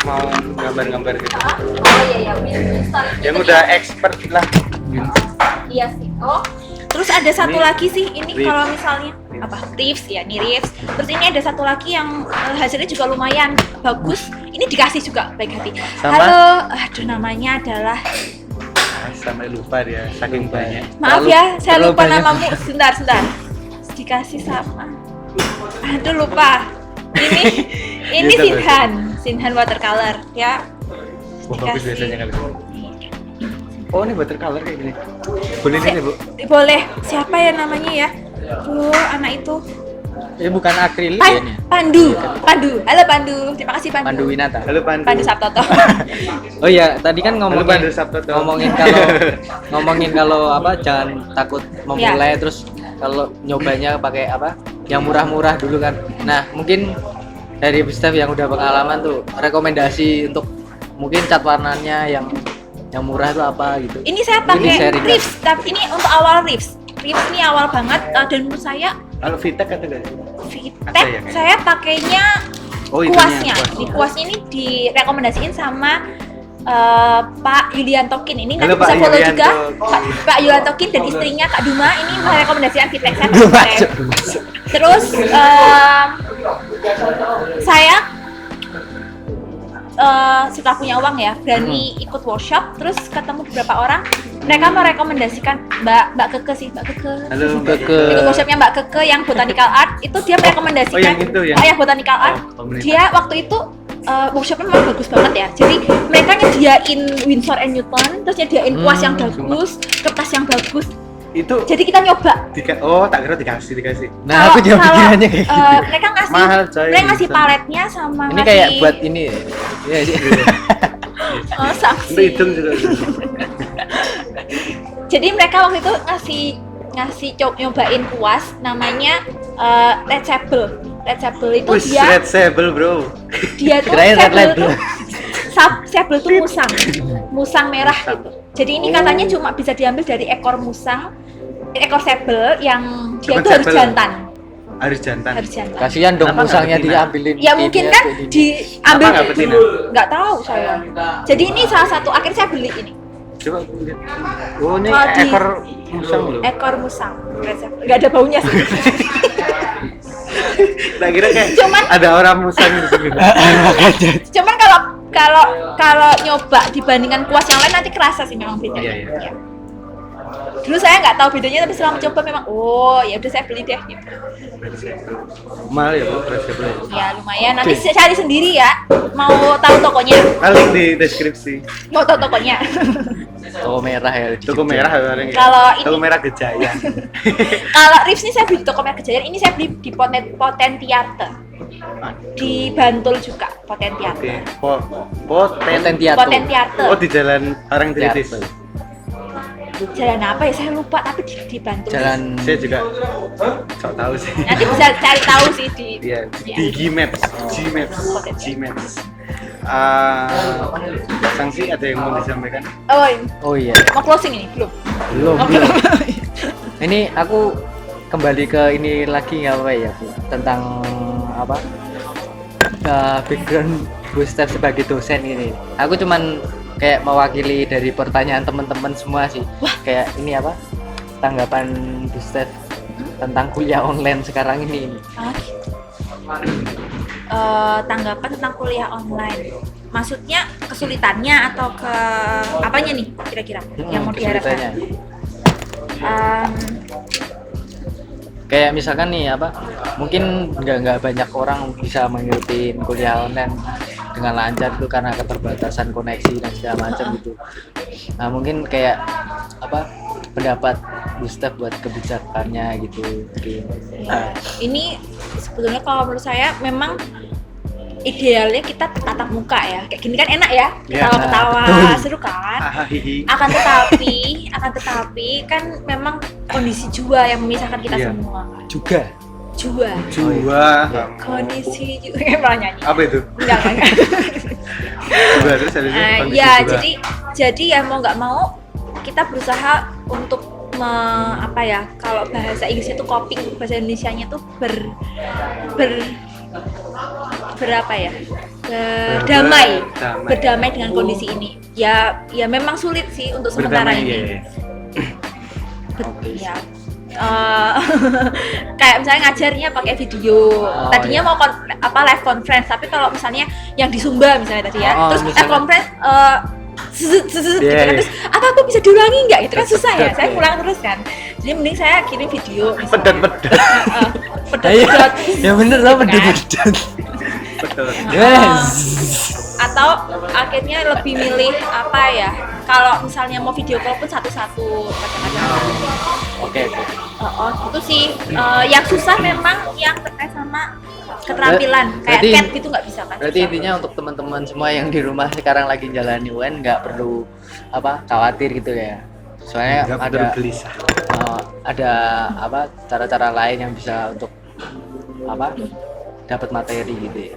mau gambar-gambar gitu. Oh iya ya, Winston. Yang udah expert lah. Iya sih. Oh, terus ada satu Ini lagi sih. Ini Reeves. kalau misalnya apa Reeves ya, ini Reeves. Terus ini ada satu lagi yang hasilnya juga lumayan bagus. Ini dikasih juga baik hati. Sama? Halo, aduh namanya adalah Sampai lupa dia saking banyak. maaf Terlalu- ya, saya terlalu lupa banyak. namamu. Sebentar. Dikasih sama. Aduh lupa. Ini Gitu, Sinhan watercolor ya. Wah, bagus Dikasih. biasanya kali. Oh, ini watercolor kayak gini. Boleh Si- ini, Bu. Boleh. Siapa ya namanya ya? Anak itu. bukan akrilik ya ini. Pandu. Halo Pandu. Terima kasih Pandu. Pandu Winata. Halo Pandu. Pandu Sabtoto. Oh iya, tadi kan Halo Pandu ngomongin Sabtoto. ngomongin kalau apa jangan takut memulai terus kalau nyobanya pakai apa yang murah-murah dulu kan. Nah, mungkin dari Steph yang udah pengalaman tuh rekomendasi untuk mungkin cat warnanya yang murah itu apa gitu. Ini saya Ini pakai sharing, kan? Riffs, tapi ini untuk awal Riffs. Riffs ini awal banget dan menurut saya Halo Vitek atau enggak? Vitek Ada ya, saya pakainya Oh, itunya, kuasnya. kuasnya. Di kuasnya ini direkomendasiin sama Pak Yuliantokin. Ini nanti Halo, bisa Pak follow Yulianto. juga Pak Yuliantokin dan istrinya Kak Duma ini merekomendasikan Vitek saya pakai Vitek. Terus saya setelah punya uang ya berani ikut workshop, terus ketemu beberapa orang, mereka merekomendasikan Mbak Keke sih, Mbak Keke. Halo Keke. Itu workshopnya Mbak Keke yang botanical art, itu dia merekomendasikan. yang itu ya? Oh ya, botanical art. komunitas. Dia waktu itu workshopnya memang bagus banget ya. Jadi mereka nyediain Winsor & Newton, terus nyediain kuas yang bagus, kertas yang bagus. Itu Jadi kita nyoba. tak kira dikasih. Nah, aku juga pikirannya kayak gitu. Mereka ngasih, Mahal, coy, mereka ngasih Winsor. paletnya sama Ini ngasih. kayak buat ini. Iya sih. Oh, saksi. Itu hidung juga. Jadi mereka waktu itu ngasih nyobain kuas namanya Red Sable. Red Sable itu Wih, dia red sable bro. tuh Kirain Red sable Label. tuh sable tuh musang merah gitu. Jadi ini katanya cuma bisa diambil dari ekor sable yang dia Bukan tuh harus sable. jantan. Harus jantan. Kasihan dong Kenapa nggak musangnya betina? diambilin. Ya mungkin ini, kan ini. diambil Kenapa nggak betina? dulu. Nggak tahu saya. Jadi ini salah satu akhirnya saya beli ini. Coba aku lihat. Oh, ini Kalau di- ekor musang loh. Ekor musang. Red Sable. Nggak ada baunya sih. Tak kira kayak Cuman- ada orang musang di sini. Cuman kalau nyoba dibandingkan kuas yang lain nanti kerasa sih memang bedanya. Iya, iya. Ya. Dulu saya nggak tahu bedanya tapi setelah mencoba memang ya udah saya beli deh gitu. Mahal ya bu, red sable. Ya lumayan, nanti saya cari sendiri ya. Mau tahu tokonya? Link di deskripsi. Mau tahu tokonya? Toko merah ya. di Toko Jogja. merah paling. Kalau ini- Toko merah Gejaya. Kalau Rips ini saya beli di toko merek Kejayaan, ini saya beli di Potentiarte. Di Bantul juga, Potentiarte. Oke. Potentiato. Potentiarte. Oh di jalan Parang Tritis. Jalan apa ya? Saya lupa tapi di Bantul. Jalan Saya juga sok tahu sih. Nanti bisa cari tahu sih di Iya, Ya. di Gmaps. Sanksi ada yang mau disampaikan? Oh iya. Mau closing ini belum? Belum. Ini aku kembali ke ini lagi nggak apa ya Bu? Tentang apa? Background Bu Steph sebagai dosen ini. Aku cuman kayak mewakili dari pertanyaan teman-teman semua sih. Kayak ini apa? Tanggapan Bu Steph tentang kuliah online sekarang ini. Ah, gitu. Tanggapan tentang kuliah online. Maksudnya kesulitannya atau ke apanya nih kira-kira yang mau diharapkan? kesulitannya. Kayak misalkan nih apa? Mungkin nggak banyak orang bisa mengikuti kuliah online dengan lancar itu karena keterbatasan koneksi dan segala macam gitu. Nah mungkin kayak apa pendapat Bu Steph buat kebijakannya gitu mungkin. Ya. Ini sebetulnya kalau menurut saya memang idealnya kita tatap muka ya. Kayak gini kan enak ya, Ya, ketawa-ketawa, betul. seru kan? Hihi. Akan tetapi kan memang kondisi jua yang memisahkan kita Iya. semua kan. Juga. Jua. Jua. Kondisi juga malah nyanyi. Apa itu? Enggak. Jua terus ada kondisi Ya, jua. jadi ya mau nggak mau kita berusaha untuk apa ya, kalau bahasa Inggrisnya tuh coping, bahasa Indonesianya tuh berapa ya, berdamai dengan kondisi ini. Ya memang sulit sih untuk sementara Berdamai, ini. iya. Ya. Kayak misalnya ngajarnya pakai video. Tadinya mau live conference, tapi kalau misalnya yang di Sumba misalnya tadi ya, terus live misalnya. conference gitu Yeah. kan, terus apa bisa diulangi nggak? Itu kan susah ya. Pedot, Saya ya. pulang terus kan. Jadi mending saya kirim video. Pedot. Pedot. Ya bener lah Gitu kan. pedot. Betul. Yes. atau akhirnya lebih milih apa ya, kalau misalnya mau video call pun satu-satu kadang-kadang. Oke. Itu sih yang susah memang yang terkait sama keterampilan kayak Berarti- cat gitu nggak bisa kan. Berarti intinya untuk teman-teman semua yang di rumah sekarang lagi jalani UN nggak perlu khawatir gitu ya. Soalnya Nggak perlu ada gelisah. ada cara-cara lain yang bisa untuk dapat materi gitu ya.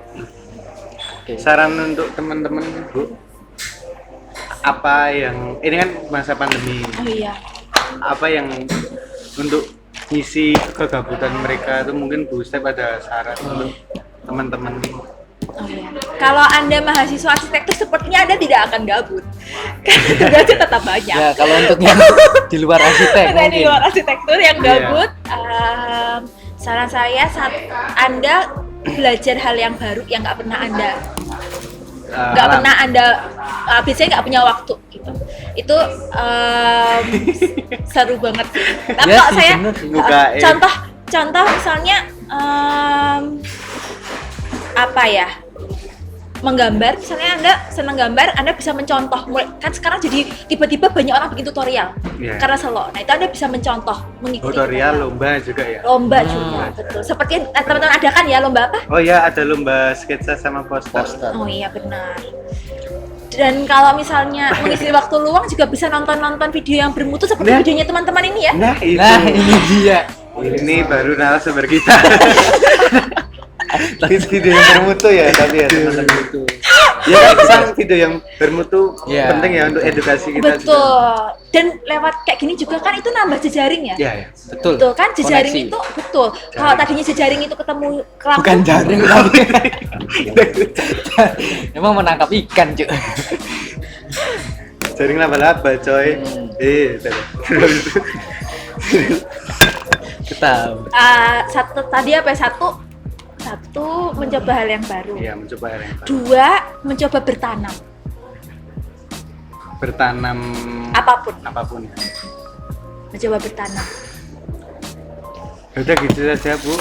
Oke. Saran untuk teman-teman Bu, apa yang ini kan masa pandemi, Oh iya. apa yang untuk ngisi kegabutan mereka itu mungkin Bu Step ada saran untuk teman-teman. Oh iya. Kalau Anda mahasiswa arsitektur sepertinya Anda tidak akan gabut. Karena tugasnya tetap banyak. Ya kalau untuk yang di luar arsitek Karena di mungkin. luar arsitektur yang Iya. gabut, saran saya saat Anda belajar hal yang baru yang nggak pernah Anda biasanya nggak punya waktu gitu. Itu seru banget sih. Tapi Iya kalau sih, saya bener sih. Bukain. contoh misalnya apa ya, menggambar, misalnya Anda senang gambar, Anda bisa mencontoh. Kan sekarang jadi tiba-tiba banyak orang bikin tutorial Iya. karena selo. Nah itu Anda bisa mencontoh, mengikuti Tutorial lomba juga ya. lomba juga, betul. Seperti yang teman-teman ada kan ya lomba apa? Oh ya, ada lomba sketsa sama poster. Oh iya benar. Dan kalau misalnya mengisi waktu luang juga bisa nonton-nonton video yang bermutu seperti Nah. videonya teman-teman ini ya. Nah, itu. Nah ini dia. Ini baru narasumber kita. Video yang bermutu ya, tapi ya teman-teman. Itu. Ya kan video yang bermutu Iya. penting ya untuk edukasi kita juga. Betul. Dan lewat kayak gini juga kan itu nambah jejaring ya. Iya ya. Betul. Betul kan jejaring Koneksi. itu betul. Kalau tadinya jejaring itu ketemu kelaku, Bukan jaring tapi emang menangkap ikan cuy. Jaring laba-laba coy. Kita satu tadi apa ya? Satu mencoba hal yang baru. Iya, mencoba hal yang baru. Dua, mencoba bertanam Bertanam apapun. apapun ya. Mencoba bertanam. Udah gitu saja Bu.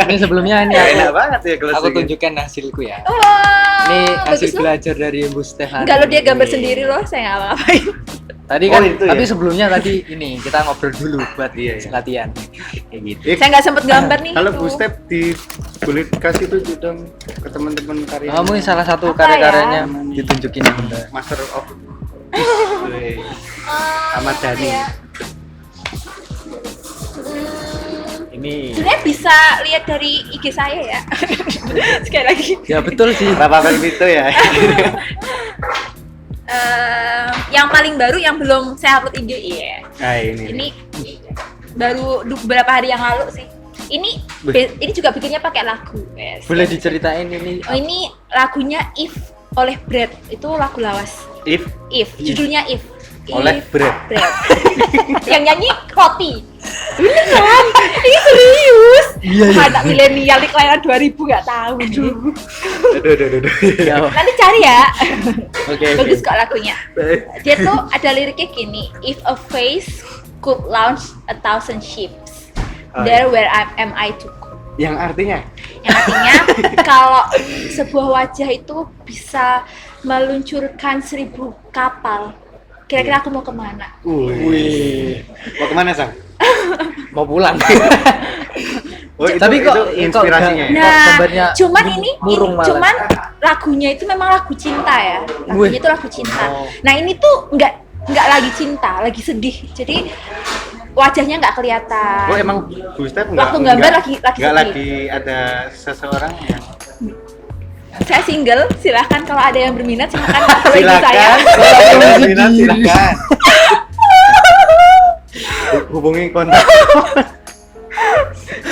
ini sebelumnya ini Enak aku, banget ya kalau aku segini. tunjukkan hasilku ya. Wah, Ini hasil bagus loh. belajar dari Bu Stefani. Kalau dia gambar sendiri loh, saya nggak apa-apain. Tadi Oh, kan, itu tapi ya? sebelumnya tadi ini kita ngobrol dulu buat Iya, iya. latihan kayak gitu. Eh, Saya nggak sempet gambar nih. Kalau itu. Bu Step boleh kasih tunjuk dong ke teman-teman karya. Kamu ini salah satu Apa karya-karyanya ya? ditunjukin Bunda. Master of Ahmad Dhani. Ya. Ini Sebenarnya bisa lihat dari IG saya ya. Sekali lagi. ya betul sih. Apa itu ya? Yang paling baru yang belum saya upload IG ya. Nah, ini. Ini baru beberapa hari yang lalu sih. Ini juga bikinnya pakai lagu. Yes. Boleh diceritain ini? Oh, ini lagunya If oleh Brad. Itu lagu lawas. If Judulnya If. Oleh If Brad. Yang nyanyi Roti. Beneran? Ini serius? Iya, iya. Anak milenial di kelahiran 2000 nggak tahu nih. Aduh. Ya, Nanti cari ya. Oke. Bagus kok lagunya. Dia tuh ada liriknya gini, if a face could launch 1,000 ships, Oh, there where am I to go. Yang artinya Yang artinya kalau sebuah wajah itu bisa meluncurkan 1000 kapal, kira-kira aku mau kemana? Wih, Mau kemana Sang? mau pulang. Oh, Tapi kok inspirasinya ya? Nah, gambarnya cuman ini murung malah. cuman lagunya itu memang lagu cinta ya. Lagunya Wih. itu lagu cinta. Oh. Nah, ini tuh nggak lagi cinta, lagi sedih. Jadi wajahnya nggak kelihatan. Oh, emang Bu Step Waktu gambar lagi nggak sedih. lagi ada seseorang yang Saya single, silahkan kalau ada yang berminat silahkan follow IG saya. silakan kalau ada yang berminat silakan hubungi kontak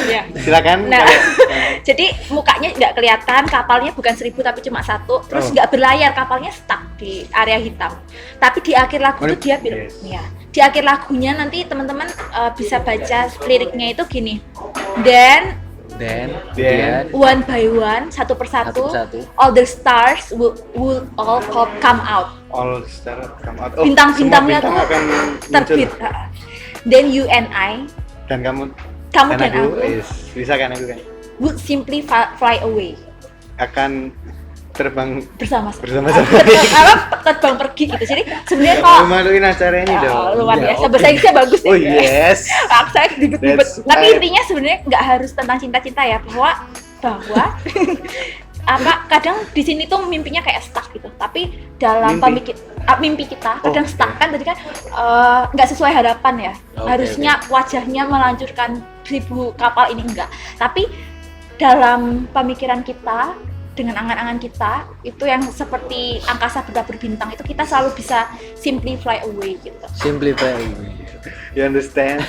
Ya. silakan Nah, kalau- jadi mukanya nggak kelihatan, kapalnya bukan 1000 tapi cuma 1, terus Oh. nggak berlayar, kapalnya stuck di area hitam. Tapi di akhir lagu itu dia bilang, Yes. ya, di akhir lagunya nanti teman-teman bisa baca liriknya itu gini. Then Dan one by one, satu persatu, Satu persatu. all the stars will all come out. all star come out. Bintang-bintangnya semua tuh bintang akan terbit. muncul. Then you and I Dan kamu dan aku yes, bisa kan aku kan would simply fly away. akan terbang bersama-sama. Bersama-sama. Terbang pergi gitu. Jadi sebenarnya kok maluin acara ini dong. luar Iya, biasa. oke. Bahasa Inggrisnya bagus Oh ya. yes. Saya dibet-dibet. That's Tapi right. intinya sebenarnya nggak harus tentang cinta-cinta ya, bahwa kadang di sini tuh mimpinya kayak stuck gitu. Tapi dalam mimpi kita kadang Oh, stuck kan tadi kan nggak sesuai harapan ya. Oke, Harusnya wajahnya melanjutkan 1000 kapal ini enggak. Tapi dalam pemikiran kita dengan angan-angan kita itu yang seperti angkasa bertabur bintang itu kita selalu bisa simply fly away gitu. Simplify. You understand?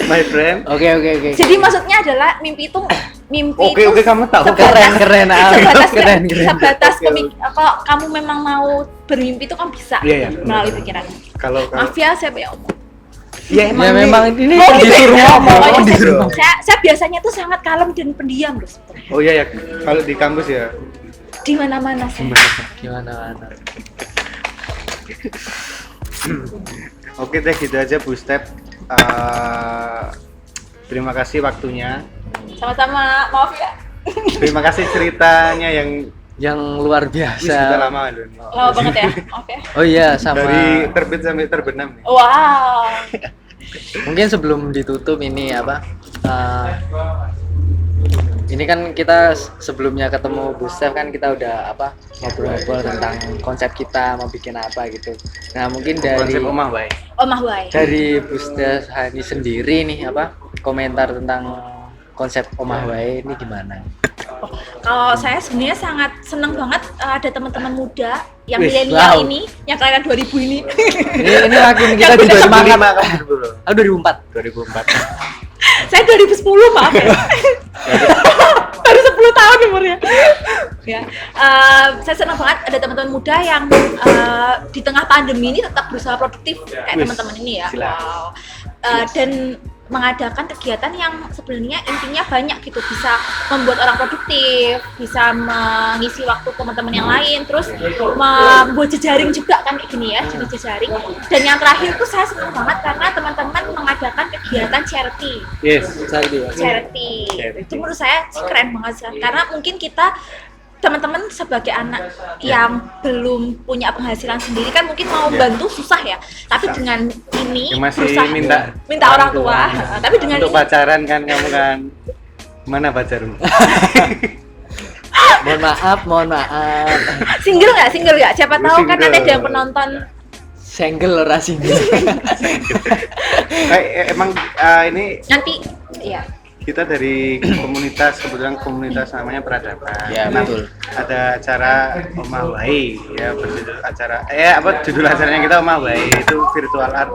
My friend. Oke. Jadi maksudnya adalah mimpi itu Oke, kamu tahu. Keren, sebatas keren. sebatas Oke. kalau kamu memang mau bermimpi itu kan bisa Iya, iya. melalui pikiran. Kalau Maaf ya saya banyak omong. ya Ya memang ini Oh, gitu disuruh ya? ngomong, Oh, iya, disuruh ngomong. saya biasanya tuh sangat kalem dan pendiam loh sebenarnya. Oh iya ya, kalau di kampus ya. Di mana-mana saya. Gimana? Oke deh, gitu aja Bu Step. Terima kasih waktunya. Sama-sama, maaf ya. Terima kasih ceritanya Yang luar sudah biasa. lama loh. Lama banget ya. Oke. Oh iya, sama. Dari terbit sampai terbenam nih. Wow. Mungkin sebelum ditutup ini apa? Ini kan kita sebelumnya ketemu Bu Steph kan kita udah ngobrol-ngobrol tentang konsep kita mau bikin apa gitu. Nah mungkin dari Konsep omah baik. Omah wae. dari Bu Steph Hani sendiri nih komentar tentang konsep Omah Wae ini gimana? Kalau saya sebenarnya sangat senang banget ada teman-teman muda yang Wis, milenial wow. ini, yang kelahiran 2000 ini. Ini makin kita Yang juga udah semangat. Kamu dulu. 2004. 2004. Saya 2010 maaf ya. Baru 10 tahun umurnya. Ya, saya senang banget ada teman-teman muda yang di tengah pandemi ini tetap berusaha produktif kayak Wis, teman-teman ini ya. silakan. Wow. Dan mengadakan kegiatan yang sebenarnya intinya banyak gitu, bisa membuat orang produktif, bisa mengisi waktu teman-teman yang lain, terus membuat jejaring juga kan kayak gini ya, jadi jejaring. Dan yang terakhir tuh saya senang banget karena teman-teman mengadakan kegiatan charity. Yes. Charity. Itu menurut saya sih keren banget sih. Karena mungkin kita teman-teman sebagai anak yang belum punya penghasilan sendiri kan mungkin mau bantu susah ya. Tapi dengan ini Yang masih berusaha- minta orang tua. Tapi dengan untuk ini pacaran kan kamu kan mana pacarmu? Mohon maaf. single nggak? Siapa tahu kan nanti ada yang Single. penonton. Senggel ora singgel. Emang ini Nanti ya. kita dari komunitas, kebetulan komunitas namanya Peradaban. Ya, Nah, betul. ada acara Omah Wae ya, berjudul acara judul acaranya kita Omah Wae, itu virtual art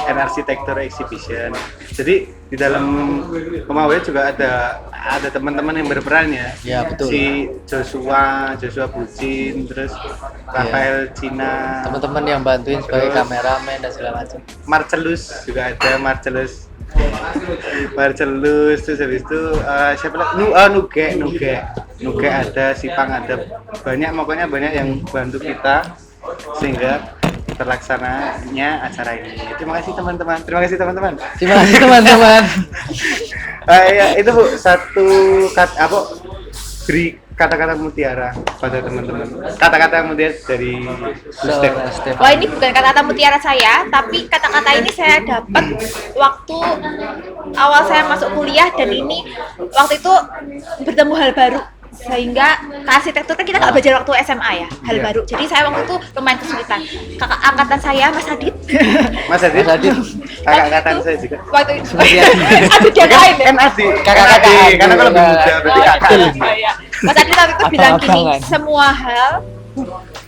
and architecture exhibition. Jadi di dalam Omah Wae juga ada teman-teman yang berperan ya. Ya, betul. Si Joshua Bucin, terus Rafael Cina, Teman-teman yang bantuin sebagai Terus- kameramen dan segala macam. Marcelus juga ada, Marcelus terus habis itu siapa lagi? Nuge ada, Sipang ada, pokoknya banyak yang bantu kita sehingga terlaksananya acara ini. Terima kasih teman-teman. Terima kasih teman-teman. Ya, itu Bu, beri kata-kata mutiara pada teman-teman. Kata-kata mutiara dari Step. Seorang Stefan. Wah, ini bukan kata-kata mutiara saya, tapi kata-kata ini saya dapat waktu awal saya masuk kuliah, dan ini waktu itu bertemu hal baru, sehingga ke arsitektur kan kita nggak belajar waktu SMA ya, hal Iya. baru. Jadi saya waktu itu lumayan kesulitan. Kakak angkatan saya, Mas Adit. Mas Adit, Mas Adit. kakak angkatan saya juga. Waktu itu Seperti Adit. Adit yang lain ya. Kan adik, Kakak-kakak. karena kan lebih muda, berarti Oh, kakak. iya, iya. Mas Adit waktu itu bilang gini, Abang-abangan. semua hal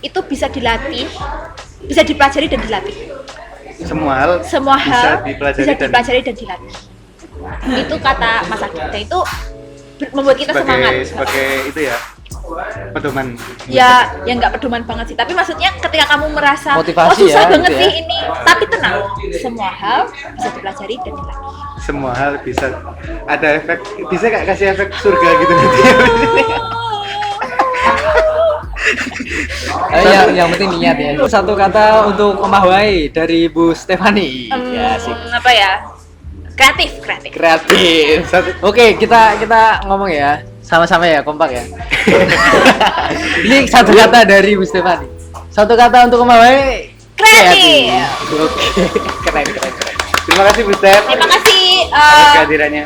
itu bisa dilatih, bisa dipelajari dan dilatih. Semua hal Bisa dipelajari dan dan dilatih. Itu kata Mas Adit, dan itu membuat kita semangat. sebagai itu ya, pedoman. Ya nggak pedoman banget sih, tapi maksudnya ketika kamu merasa Motivasi susah ya, banget gitu ya. sih ini, tapi tenang, semua hal bisa dipelajari dan dilatih. Semua hal bisa ada efek, bisa nggak kasih efek surga gitu nanti? Yang penting niat ya. Satu kata untuk Omah Wae dari Bu Stefani. Ya, sih. Apa ya? Kreatif. Kreatif. Satu- Oke, kita ngomong ya. sama-sama ya, kompak ya. Ini satu kata dari Bu Stefani. Satu kata untuk Omawe. Kreatif. Oke, keren. Terima kasih Bu Stef Terima kasih atas kehadirannya.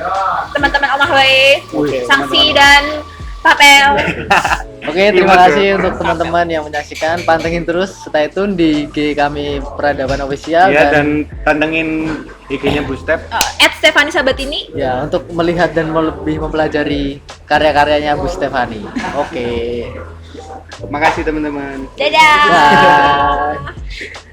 teman-teman Omahwe, Oke, Sangsi teman-teman. dan Papel. Oke, terima kasih untuk teman-teman yang menyaksikan. Pantengin terus stay tune di IG kami Peradaban Official Iya, dan pantengin IG-nya Bu Stef. Stefani Sabatini. ya untuk melihat dan lebih mempelajari karya-karyanya Bu Stefani. Oke. Makasih teman-teman. Dadah. Bye.